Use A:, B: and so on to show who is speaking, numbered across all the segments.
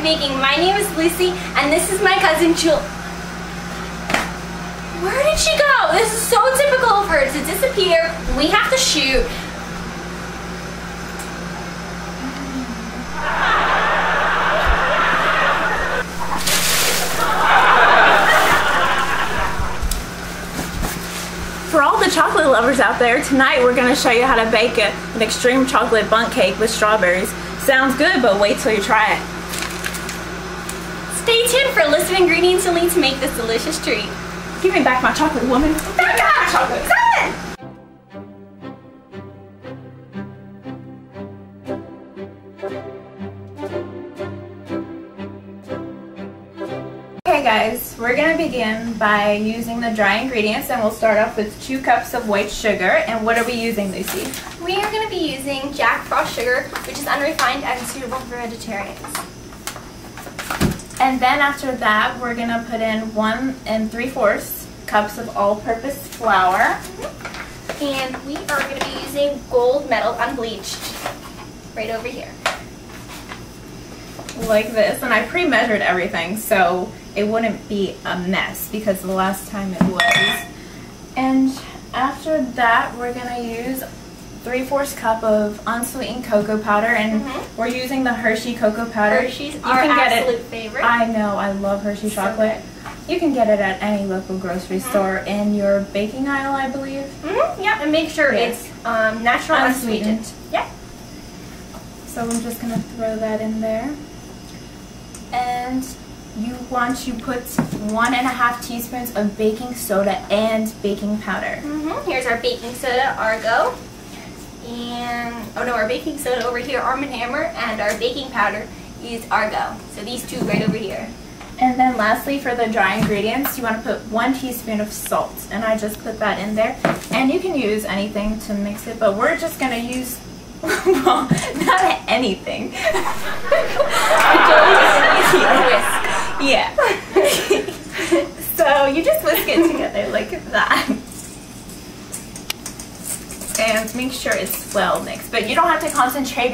A: Baking. My name is Lucy, and this is my cousin Jewel. Where did she go? This is so typical of her to disappear. We have to shoot.
B: For all the chocolate lovers out there, tonight we're going to show you how to bake an extreme chocolate bundt cake with strawberries. Sounds good, but wait till you try it.
A: Stay tuned for a list of ingredients you'll need to make this delicious treat.
B: Give me back my chocolate, woman.
A: Back my chocolate. Son!
B: Okay guys, we're going to begin by using the dry ingredients, and we'll start off with 2 cups of white sugar. And what are we using, Lucy?
A: We are going to be using Jack Frost sugar, which is unrefined and suitable for vegetarians.
B: And then after that, we're going to put in 1 3/4 cups of all-purpose flour.
A: And we are going to be using gold medal unbleached right over here.
B: Like this. And I pre-measured everything so it wouldn't be a mess, because the last time it was. And after that, we're going to use 3/4 cup of unsweetened cocoa powder, and we're using the Hershey cocoa powder.
A: Hershey's our absolute favorite.
B: I know, I love Hershey chocolate. You can get it at any local grocery store in your baking aisle, I believe.
A: Yeah, and make sure it's natural unsweetened. Yeah.
B: So I'm just going to throw that in there. And you want to put 1.5 teaspoons of baking soda and baking powder.
A: Here's our baking soda, Argo. And, oh no, our baking soda over here, Arm & Hammer, and our baking powder is Argo. So these 2 right over here.
B: And then lastly, for the dry ingredients, you want to put 1 teaspoon of salt. And I just put that in there. And you can use anything to mix it, but we're just going to use, well, not anything.
A: Whisk.
B: Yeah. So you just whisk it together like that. And make sure it's well mixed. But you don't have to concentrate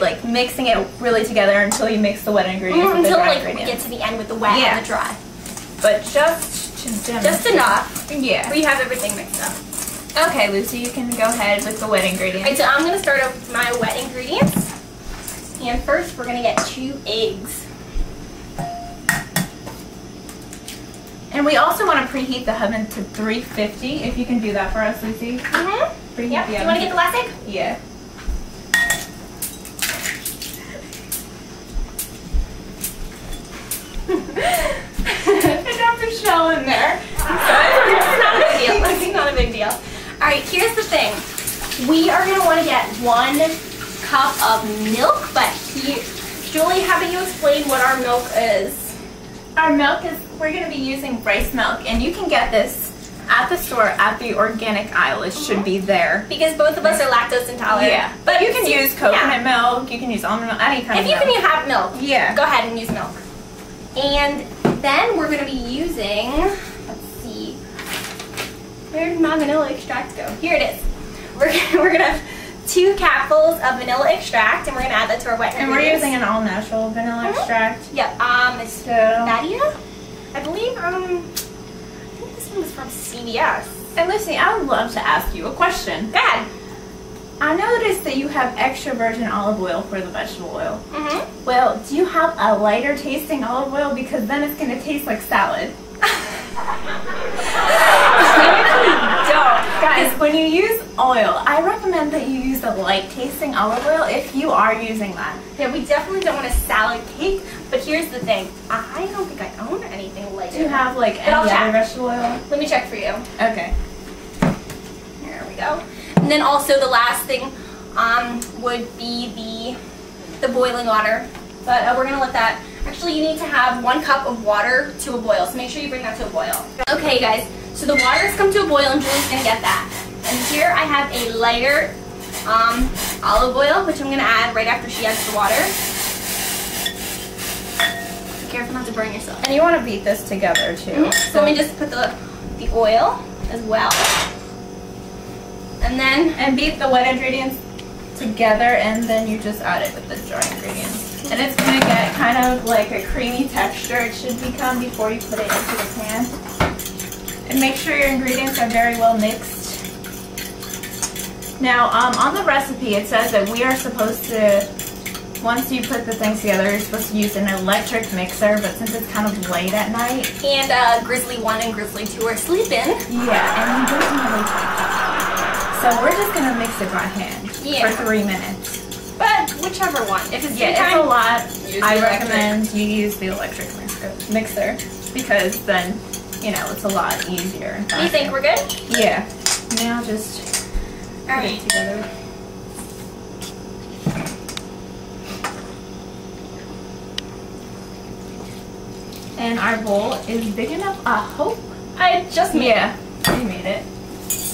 B: like mixing it really together until you mix the wet ingredients with the dry ingredients.
A: We get to the end with the wet and the dry.
B: But just to demonstrate.
A: Just enough.
B: Yeah.
A: We have everything mixed up.
B: Okay, Lucy, you can go ahead with the wet ingredients.
A: Alright, so I'm going to start off with my wet ingredients. And first, we're going to get 2 eggs.
B: And we also want to preheat the oven to 350, if you can do that for us, Lucy. Preheat
A: Yep.
B: the
A: Do you
B: oven.
A: want to get the last egg?
B: Yeah. I dropped a shell in there.
A: It's not a big deal. It's not a big deal. Alright, here's the thing. We are going to want to get 1 cup of milk, but Julie, how about you explain what our milk is?
B: Our milk is, we're going to be using rice milk, and you can get this at the store at the organic aisle. It should be there.
A: Because both of us are lactose intolerant.
B: Yeah. But you can use coconut milk, you can use almond milk, any kind of milk.
A: If you can have milk,
B: yeah,
A: go ahead and use milk. And then we're going to be using, let's see, where did my vanilla extract go? Here it is. We're going to have 2 capfuls of vanilla extract, and we're going to add that to our wet ingredients.
B: And we're using an all-natural vanilla extract.
A: Yep. It's Nadia, I believe. I think this one was from CVS.
B: And Lucy, I would love to ask you a question.
A: Go ahead.
B: I noticed that you have extra virgin olive oil for the vegetable oil. Well, do you have a lighter tasting olive oil? Because then it's going to taste like salad. Guys, when you use oil, I recommend that you use a light tasting olive oil if you are using that.
A: Yeah, we definitely don't want a salad cake, but here's the thing. I don't think I own anything like
B: Do you have like any other vegetable oil?
A: Let me check for you.
B: Okay.
A: Here we go. And then also the last thing would be the boiling water. But we're going to let that, actually you need to have 1 cup of water to a boil, so make sure you bring that to a boil. Okay guys, so the water has come to a boil and Julie's going to get that. And here I have a lighter olive oil, which I'm going to add right after she adds the water. Be careful not to burn yourself.
B: And you want to beat this together too.
A: So let me just put the oil as well. And then
B: beat the wet ingredients together, and then you just add it with the dry ingredients. And it's going to get kind of like a creamy texture. It should become before you put it into the pan. And make sure your ingredients are very well mixed. Now, on the recipe, it says that we are supposed to, once you put the things together, you're supposed to use an electric mixer, but since it's kind of late at night.
A: And Grizzly 1 and Grizzly 2 are sleeping.
B: Yeah, and we don't really so we're just going to mix it by hand for 3 minutes.
A: But whichever one. If it's
B: it's a lot, I recommend you use the electric mixer because then, you know, it's a lot easier.
A: You think we're good?
B: Yeah. Now just put it together. And our bowl is big enough, I hope.
A: I just made it.
B: Yeah, you made it.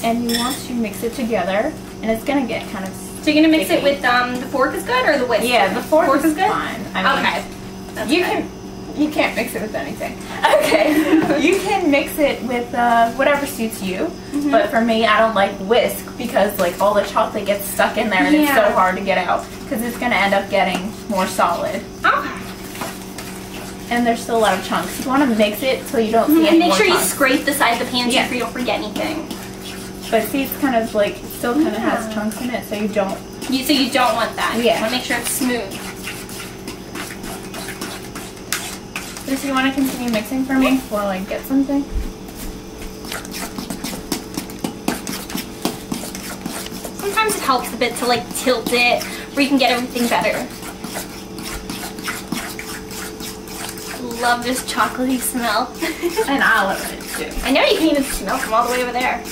B: And you want to mix it together, and it's going to get kind of
A: So you're going to mix it with, the fork is good or the whisk?
B: Yeah, the fork is good.
A: Fine.
B: I mean, you can't mix it with anything. Okay. You can mix it with whatever suits you. But for me, I don't like whisk because like all the chocolate gets stuck in there and it's so hard to get out because it's going to end up getting more solid.
A: Okay.
B: And there's still a lot of chunks. You want to mix it so you don't see any more
A: Make sure you
B: chunks.
A: scrape the side of the pan so you don't forget anything.
B: But see, it's kind of like, it still kind of has chunks in it, so you don't.
A: So you don't want that.
B: Yeah.
A: You want to make sure it's smooth.
B: So you want to continue mixing for me while I get something?
A: Sometimes it helps a bit to like tilt it where you can get everything better. Love this chocolatey smell.
B: And I love it too.
A: I know you can even smell from all the way over there.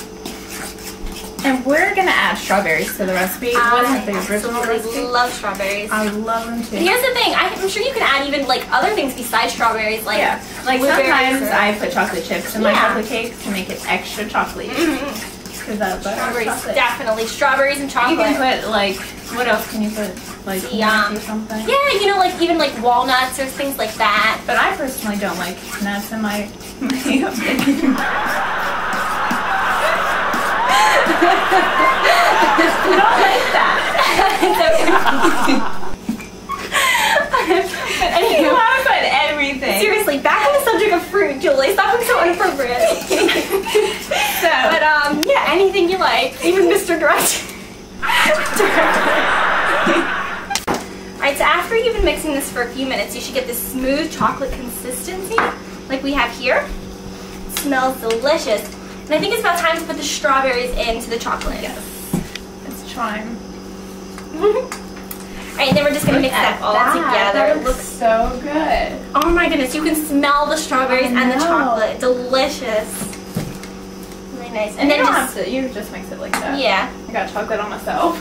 B: And we're gonna add strawberries to the recipe. It wasn't the original recipe.
A: I love strawberries.
B: I love them too.
A: But here's the thing, I'm sure you can add even like other things besides strawberries, like
B: like sometimes I put chocolate chips in my chocolate cake to make it extra chocolatey. Because I love
A: strawberries, definitely strawberries and chocolate.
B: You can put like, what else can you put? Like nuts or something?
A: Yeah, you know, like even like walnuts or things like that.
B: But I personally don't like nuts in my You don't like that.
A: But anyway,
B: you want to put everything.
A: Seriously, back on the subject of fruit, Julie. Stop being so inappropriate. But yeah, anything you like, even Mr. Director. Alright, so after you've been mixing this for a few minutes, you should get this smooth chocolate consistency like we have here. It smells delicious. And I think it's about time to put the strawberries into the chocolate.
B: Yes. It's time.
A: Alright, and then we're just going to mix that all together.
B: That looks so good.
A: Oh my goodness, you can smell the strawberries and the chocolate. Delicious. Really nice.
B: And then you just mix it like that.
A: Yeah.
B: I got chocolate on myself.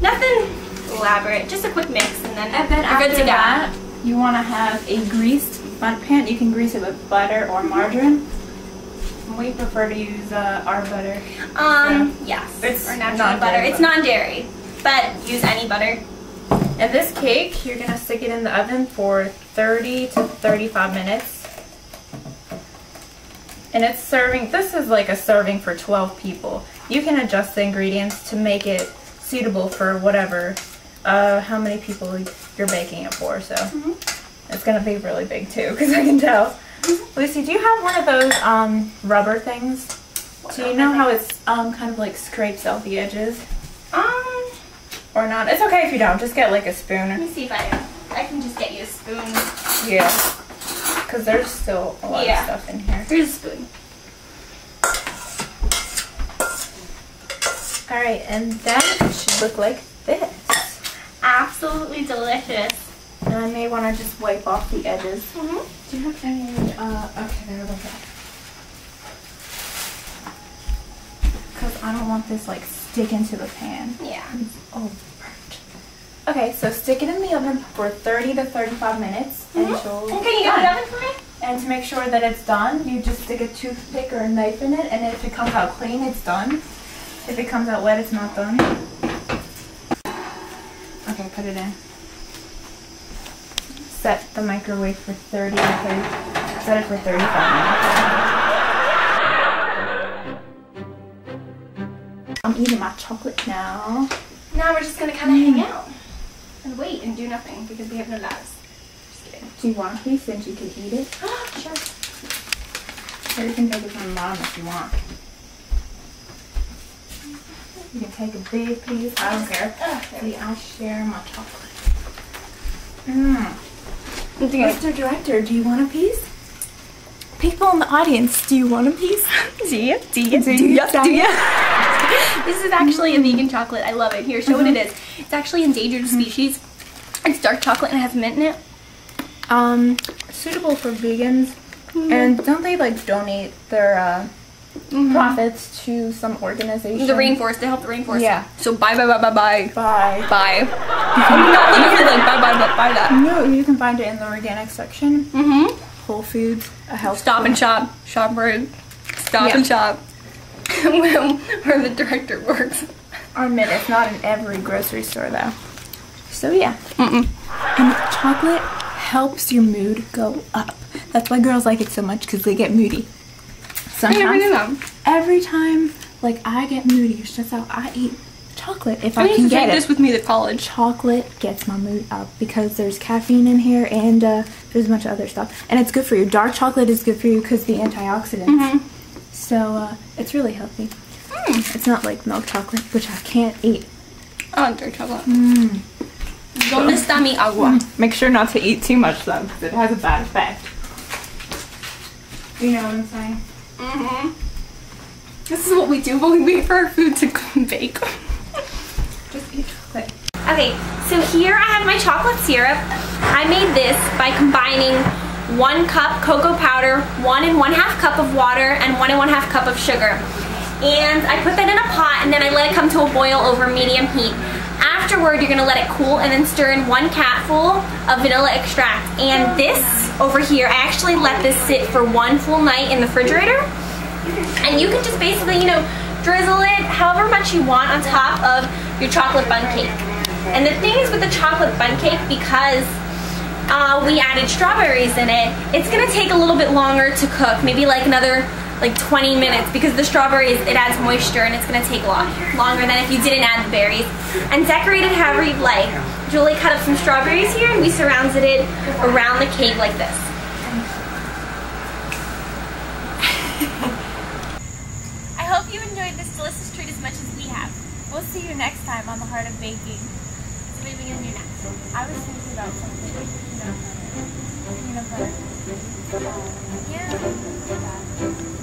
A: Nothing elaborate, just a quick mix and then
B: you're good to go. That, you want to have a greased front pan. You can grease it with butter or margarine. We prefer to use our butter.
A: Yes,
B: it's
A: or natural butter. It's non-dairy, but use any butter.
B: And this cake, you're going to stick it in the oven for 30 to 35 minutes. And it's serving, this is like a serving for 12 people. You can adjust the ingredients to make it suitable for whatever, how many people you're baking it for. So it's going to be really big too, because I can tell. Lucy, do you have one of those rubber things? Do you know how it's kind of like scrapes out the edges? Or not? It's okay if you don't. Just get like a spoon.
A: Let me see if I can just get you a spoon.
B: Yeah. Because there's still a lot of stuff in here.
A: Here's a spoon.
B: Alright, and then it should look like this.
A: Absolutely delicious.
B: And I may want to just wipe off the edges.
A: Do
B: you have any, okay, there we go. Because I don't want this like stick into the pan.
A: Yeah.
B: Oh, burnt. Okay, so stick it in the oven for 30 to 35 minutes. And she'll
A: can you get the oven for me?
B: And to make sure that it's done, you just stick a toothpick or a knife in it, and if it comes out clean, it's done. If it comes out wet, it's not done. Okay, put it in. Set the microwave for 30 to 30. Set it for 35 minutes. I'm eating my chocolate now.
A: Now we're just gonna kind of hang out.
B: And
A: wait and do nothing because we have no bags. Just kidding.
B: Do you want a piece since you can eat it?
A: Sure.
B: Or you can take it from Mom if you want. You can take a big piece. I don't care. See, I share my chocolate. Mr. Director, do you want a piece? People in the audience, do you want a piece?
A: Do you? This is actually a vegan chocolate. I love it. Here, show what it is. It's actually endangered species. It's dark chocolate and it has mint in it.
B: Suitable for vegans. And don't they like donate their profits to some organization?
A: The rainforest. They help the rainforest.
B: Yeah.
A: So bye.
B: Bye.
A: Not literally like buy that.
B: No, you can find it in the organic section. Whole Foods, a health
A: Stop
B: food.
A: and Shop, ShopRite, Stop and Shop. Where the director works.
B: Or admit it's not in every grocery store though. So yeah. And chocolate helps your mood go up. That's why girls like it so much because they get moody. Sometimes, every time like I get moody or stressed out, I eat chocolate if I can get it.
A: This with me to college.
B: Chocolate gets my mood up because there's caffeine in here and there's a bunch of other stuff. And it's good for you. Dark chocolate is good for you because the antioxidants. So it's really healthy. It's not like milk chocolate, which I can't eat.
A: Oh, dark chocolate. ¿Dónde está mi agua?
B: Make sure not to eat too much though, because it has a bad effect. You know what I'm saying?
A: This is what we do when we wait for our food to bake.
B: Just eat chocolate.
A: Okay, so here I have my chocolate syrup. I made this by combining 1 cup cocoa powder, 1 1/2 cup of water, and 1 1/2 cup of sugar. And I put that in a pot and then I let it come to a boil over medium heat. Afterward, you're gonna let it cool and then stir in 1 capful of vanilla extract. And this over here, I actually let this sit for 1 full night in the refrigerator. And you can just basically, you know, drizzle it however much you want on top of your chocolate bundt cake. And the thing is with the chocolate bundt cake, because we added strawberries in it, it's gonna take a little bit longer to cook, maybe like another 20 minutes, because the strawberries, it adds moisture and it's gonna take a lot longer than if you didn't add the berries. And decorate it however you'd like. Julie cut up some strawberries here and we surrounded it around the cake like this.
B: I hope you enjoyed this delicious treat as much as we have. We'll see you next time on The Heart of Baking.
A: So what are we gonna do next?
B: I was thinking about something, peanut butter. Yeah.